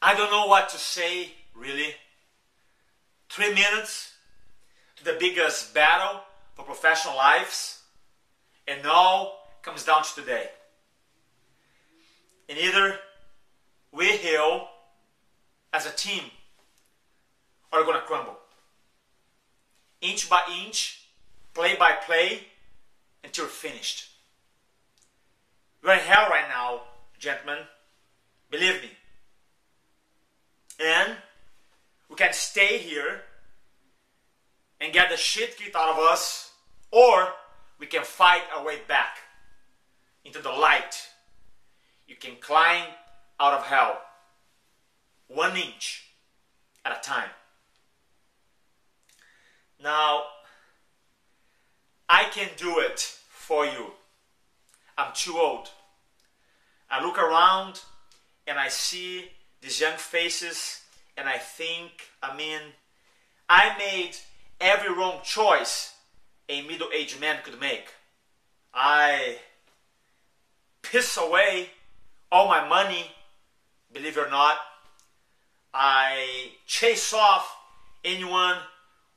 I don't know what to say, really. 3 minutes to the biggest battle for professional lives, and all comes down to today. And either we heal as a team, or we're gonna crumble. Inch by inch, play by play, until we're finished. We're in hell right now, gentlemen. Believe me. And we can stay here and get the shit kicked out of us, or we can fight our way back into the light. You can climb out of hell 1 inch at a time. Now, I can do it for you. I'm too old. I look around and I see these young faces and I think, I made every wrong choice a middle-aged man could make. I piss away all my money, believe it or not. I chase off anyone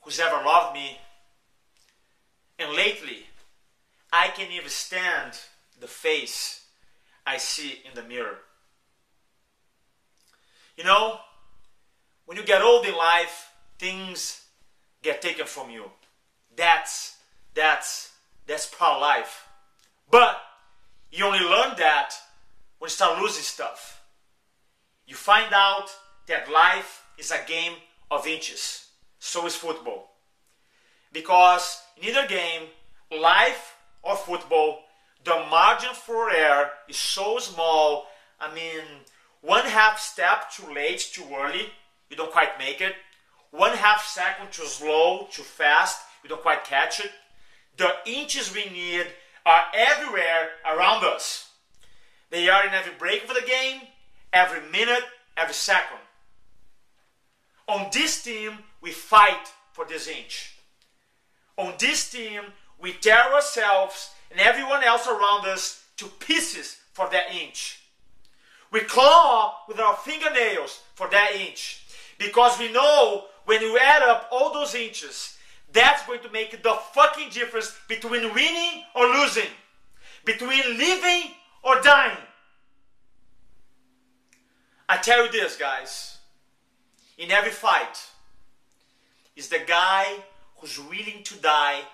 who's ever loved me. And lately, I can't even stand the face I see in the mirror. You know, when you get old in life, things get taken from you. That's part of life. But you only learn that when you start losing stuff. You find out that life is a game of inches. So is football. Because in either game, life or football, the margin for error is so small. 1/2 step too late, too early, you don't quite make it. 1/2 second too slow, too fast, you don't quite catch it. The inches we need are everywhere around us. They are in every break of the game, every minute, every second. On this team, we fight for this inch. On this team, we tear ourselves and everyone else around us to pieces for that inch. We claw with our fingernails for that inch. Because we know when you add up all those inches, that's going to make the fucking difference between winning or losing. Between living or dying. I tell you this, guys. In every fight, is the guy who's willing to die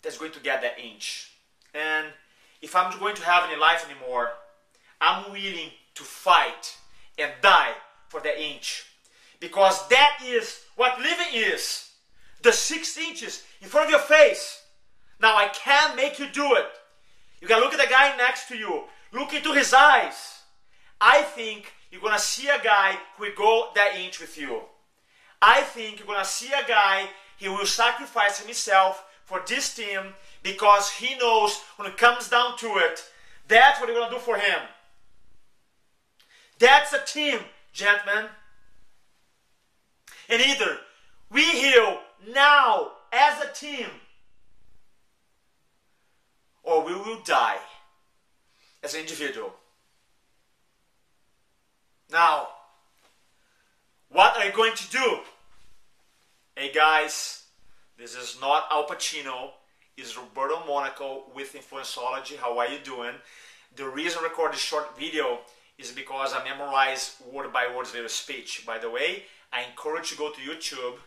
that's going to get that inch. And if I'm going to have any life anymore, I'm willing to fight and die for that inch. Because that is what living is. The 6 inches in front of your face. Now I can't make you do it. You can look at the guy next to you. Look into his eyes. I think you're going to see a guy who will go that inch with you. I think you're going to see a guy, he will sacrifice himself for this team because he knows when it comes down to it, that's what you're going to do for him. That's a team, gentlemen. And either we heal now as a team, or we will die as an individual. Now, what are you going to do? Hey guys, this is not Al Pacino, it's Roberto Monaco with InfluenceOlogy. How are you doing? The reason I record this short video is because I memorize word by word little speech. By the way, I encourage you to go to YouTube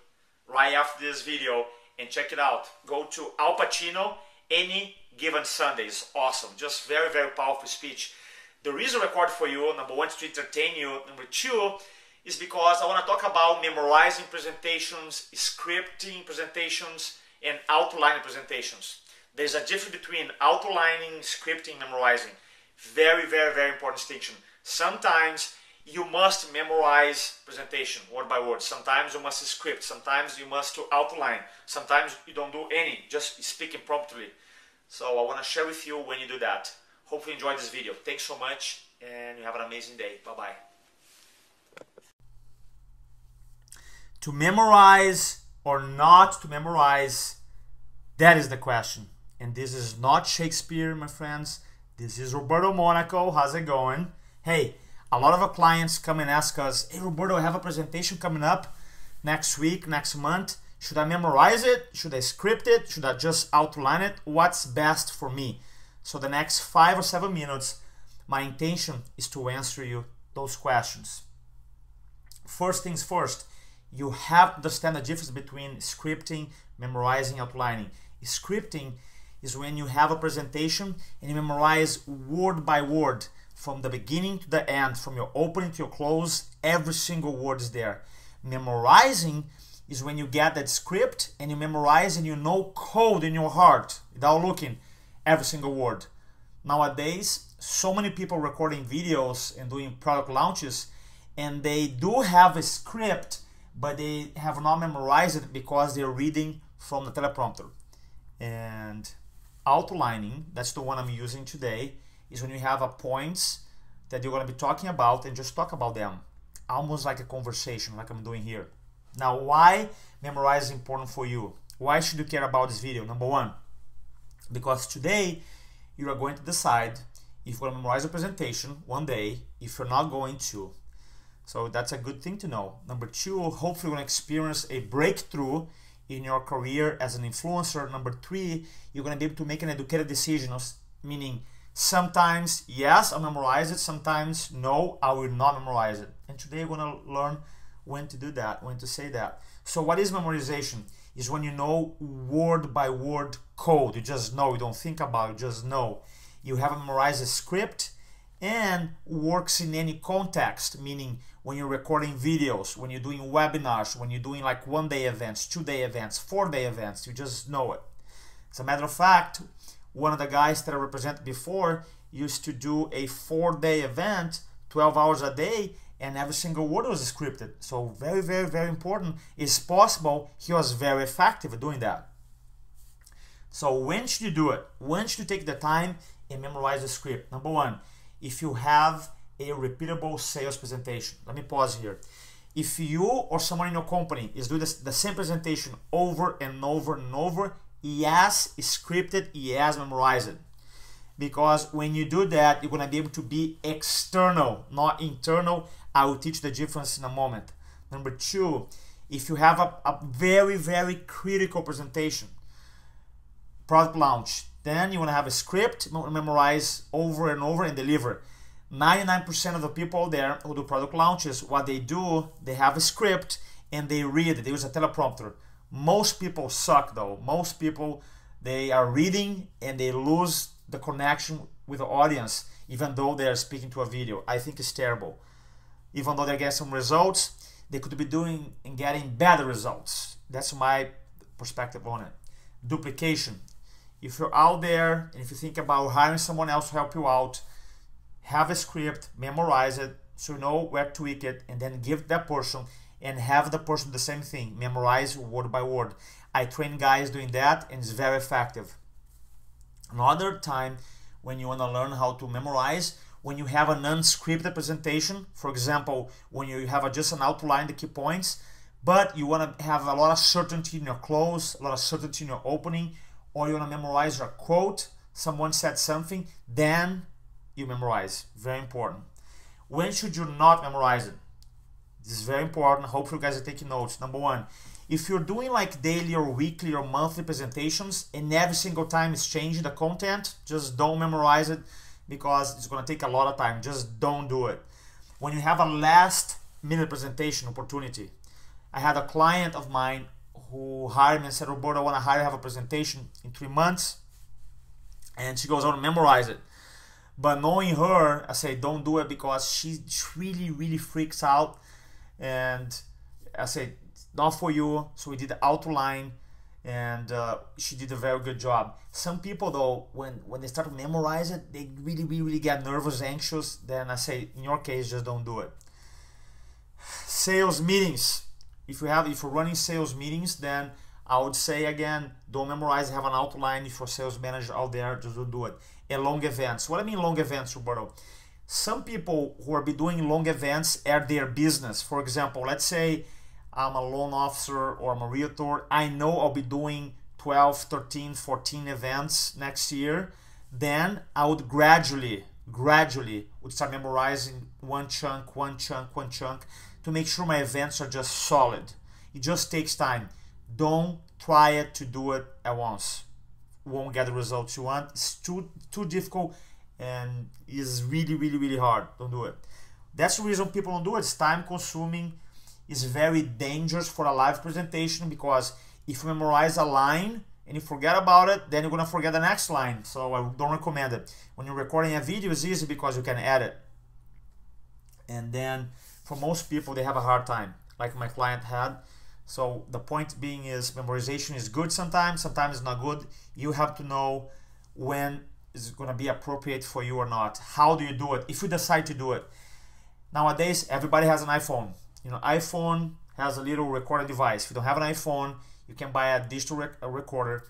right after this video and check it out. Go to Al Pacino, Any Given Sunday. It's awesome. Just very, very powerful speech. The reason I record for you, number one, is to entertain you. Number two, is because I want to talk about memorizing presentations, scripting presentations, and outlining presentations. There's a difference between outlining, scripting, and memorizing. Very, very, very important distinction. Sometimes you must memorize presentation word by word. Sometimes you must script. Sometimes you must outline. Sometimes you don't do any, just speak impromptu. So I want to share with you when you do that. Hopefully you enjoyed this video. Thanks so much and you have an amazing day. Bye-bye. To memorize or not to memorize, that is the question. And this is not Shakespeare, my friends. This is Roberto Monaco. How's it going? Hey, A lot of our clients come and ask us, hey Roberto, I have a presentation coming up next week, next month. Should I memorize it? Should I script it? Should I just outline it? What's best for me? So the next 5 or 7 minutes, my intention is to answer you those questions. First things first, you have to understand the difference between scripting, memorizing, outlining. Scripting is when you have a presentation and you memorize word by word from the beginning to the end, from your opening to your close, every single word is there. Memorizing is when you get that script and you memorize and you know code in your heart without looking every single word. Nowadays, so many people recording videos and doing product launches, and they do have a script, but they have not memorized it because they're reading from the teleprompter. And outlining, that's the one I'm using today, is when you have a points that you're going to be talking about and just talk about them, almost like a conversation, like I'm doing here. Now, why memorize is important for you? Why should you care about this video? Number one, because today you are going to decide if you're going to memorize a presentation one day, if you're not going to. So that's a good thing to know. Number two, hopefully you're going to experience a breakthrough in your career as an influencer. Number three, you're going to be able to make an educated decision, meaning sometimes, yes, I'll memorize it. Sometimes, no, I will not memorize it. And today we're going to learn when to do that, when to say that. So what is memorization? Is when you know word by word code. You just know, you don't think about it, you just know. You have memorized a script and works in any context, meaning when you're recording videos, when you're doing webinars, when you're doing like 1-day events, 2-day events, 4-day events, you just know it. As a matter of fact, one of the guys that I represented before used to do a 4-day event, 12 hours a day, and every single word was scripted. So very, very, very important. It's possible he was very effective at doing that. So when should you do it? When should you take the time and memorize the script? Number one, if you have a repeatable sales presentation. Let me pause here. If you or someone in your company is doing the same presentation over and over and over, yes, it's scripted, yes, memorize it. Because when you do that, you're going to be able to be external, not internal. I will teach the difference in a moment. Number two, if you have a very, very critical presentation, product launch, then you want to have a script, memorize over and over and deliver. 99% of the people there who do product launches, what they do, they have a script and they read it. They use a teleprompter. Most people suck though. Most people, they are reading and they lose the connection with the audience, even though they are speaking to a video. I think it's terrible. Even though they get some results, they could be doing and getting better results. That's my perspective on it. Duplication. If you're out there and if you think about hiring someone else to help you out, have a script, memorize it, so you know where to tweak it, and then give that person and have the person do the same thing, memorize word by word. I train guys doing that and it's very effective. Another time when you want to learn how to memorize, when you have an unscripted presentation, for example, when you have just an outline, the key points, but you want to have a lot of certainty in your close, a lot of certainty in your opening, or you want to memorize your quote, someone said something, then you memorize. Very important. When should you not memorize it? This is very important. Hopefully you guys are taking notes. Number one, if you're doing like daily or weekly or monthly presentations and every single time it's changing the content, just don't memorize it because it's going to take a lot of time. Just don't do it. When you have a last minute presentation opportunity, I had a client of mine who hired me and said, Roberto, I want to hire you, have a presentation in 3 months. And she goes, I want to memorize it. But knowing her, I say, don't do it because she really, really freaks out. And I said, not for you. So we did the outline and she did a very good job. Some people though, when they start to memorize it, they really, really get nervous, anxious. Then I say, in your case, just don't do it. Sales meetings. If you're running sales meetings, then I would say again, don't memorize, have an outline. If you're a sales manager out there, just don't do it. And long events. What I mean long events, Roberto? Some people who are doing long events are their business. For example, let's say I'm a loan officer or I'm a realtor. I know I'll be doing 12, 13, 14 events next year. Then I would gradually gradually would start memorizing one chunk to make sure my events are just solid. It just takes time. Don't try it to do it at once. Won't get the results you want. It's too difficult and is really hard. Don't do it. That's the reason people don't do it. It's time consuming. It's very dangerous for a live presentation, because if you memorize a line and you forget about it, then you're gonna forget the next line. So I don't recommend it. When you're recording a video, it's easy because you can edit. And then for most people, they have a hard time, like my client had. So the point being is, memorization is good sometimes it's not good. You have to know when it's gonna be appropriate for you or not. How do you do it? If you decide to do it. Nowadays, everybody has an iPhone. You know, iPhone has a little recording device. If you don't have an iPhone, you can buy a digital recorder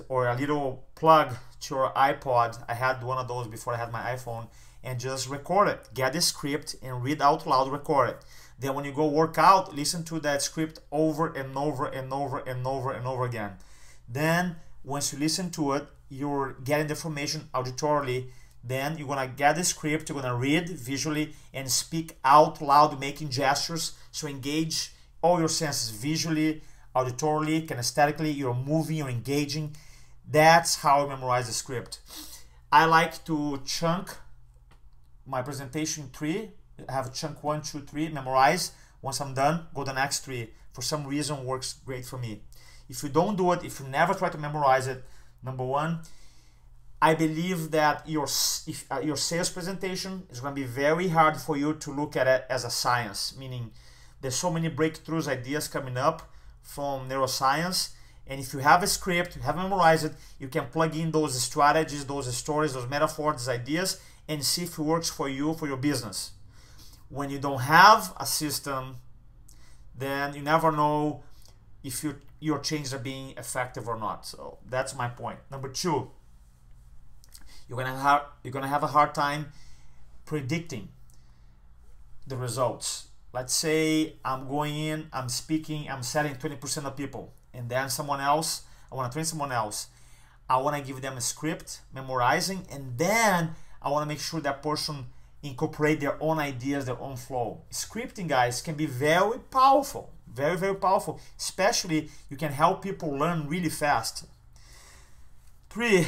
or a little plug to your iPod. I had one of those before I had my iPhone, and just record it. Get the script and read out loud, record it. Then when you go work out, listen to that script over and over again. Then once you listen to it, you're getting the information auditorily. Then you're gonna get the script, you're gonna read visually and speak out loud, making gestures. So engage all your senses visually, auditorily, kinesthetically. You're moving, you're engaging. That's how I memorize the script. I like to chunk my presentation 3. I have a chunk 1, 2, 3, memorize. Once I'm done, go the next 3. For some reason, works great for me. If you don't do it, if you never try to memorize it, number one, I believe that your sales presentation is going to be very hard for you to look at it as a science, meaning there's so many breakthroughs, ideas coming up from neuroscience, and if you have a script, you have memorized it, you can plug in those strategies, those stories, those metaphors, those ideas, and see if it works for you, for your business. When you don't have a system, then you never know if your changes are being effective or not. So that's my point. Number 2, you're gonna have a hard time predicting the results. Let's say I'm going in, I'm speaking, I'm selling 20% of people, and then someone else, I want to train someone else. I want to give them a script, memorizing, and then I want to make sure that person incorporate their own ideas, their own flow. Scripting, guys, can be very powerful, very powerful. Especially, you can help people learn really fast. 3,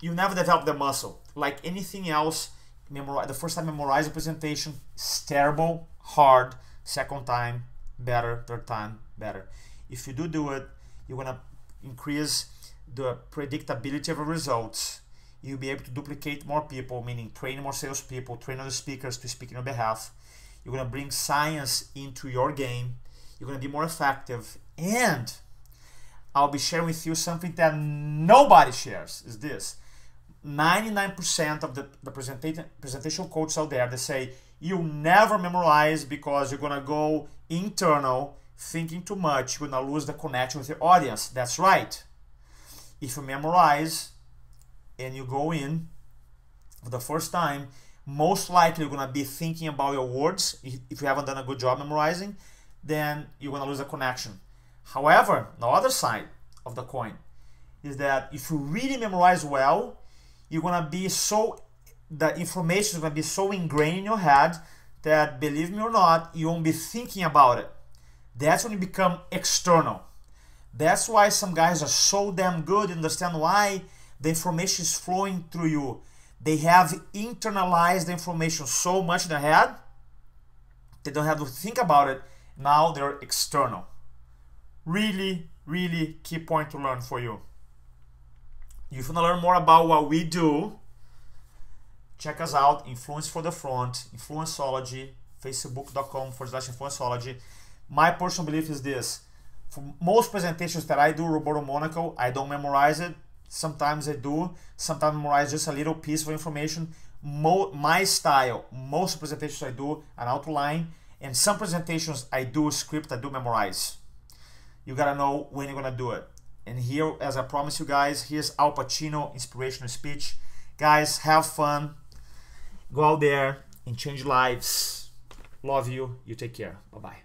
you never develop the muscle. Like anything else, the first time memorize a presentation is terrible, hard. Second time, better. Third time, better. If you do it, you're gonna increase the predictability of the results. You'll be able to duplicate more people, meaning train more salespeople, train other speakers to speak on your behalf. You're gonna bring science into your game. You're gonna be more effective, and I'll be sharing with you something that nobody shares. Is this? 99% of the presentation coaches out there, they say you never memorize because you're gonna go internal, thinking too much, you're gonna lose the connection with your audience. That's right. If you memorize and you go in for the first time, most likely you're gonna be thinking about your words. If you haven't done a good job memorizing, then you're gonna lose the connection. However, the other side of the coin is that if you really memorize well, you're gonna be the information is gonna be so ingrained in your head that, believe me or not, you won't be thinking about it. That's when you become external. That's why some guys are so damn good. You understand why? The information is flowing through you. They have internalized the information so much in their head, they don't have to think about it. Now they're external. Really key point to learn for you. If you want to learn more about what we do, check us out, Influence for the Front, InfluenceOlogy, facebook.com/InfluenceOlogy. My personal belief is this. For most presentations that I do, Roberto Monaco, I don't memorize it. Sometimes I do. Sometimes I memorize just a little piece of information. My style, most presentations I do an outline, and some presentations I do a script, I do memorize. You gotta know when you're gonna do it. And here, as I promised you guys, here's Al Pacino inspirational speech. Guys, have fun. Go out there and change lives. Love you. You take care. Bye-bye.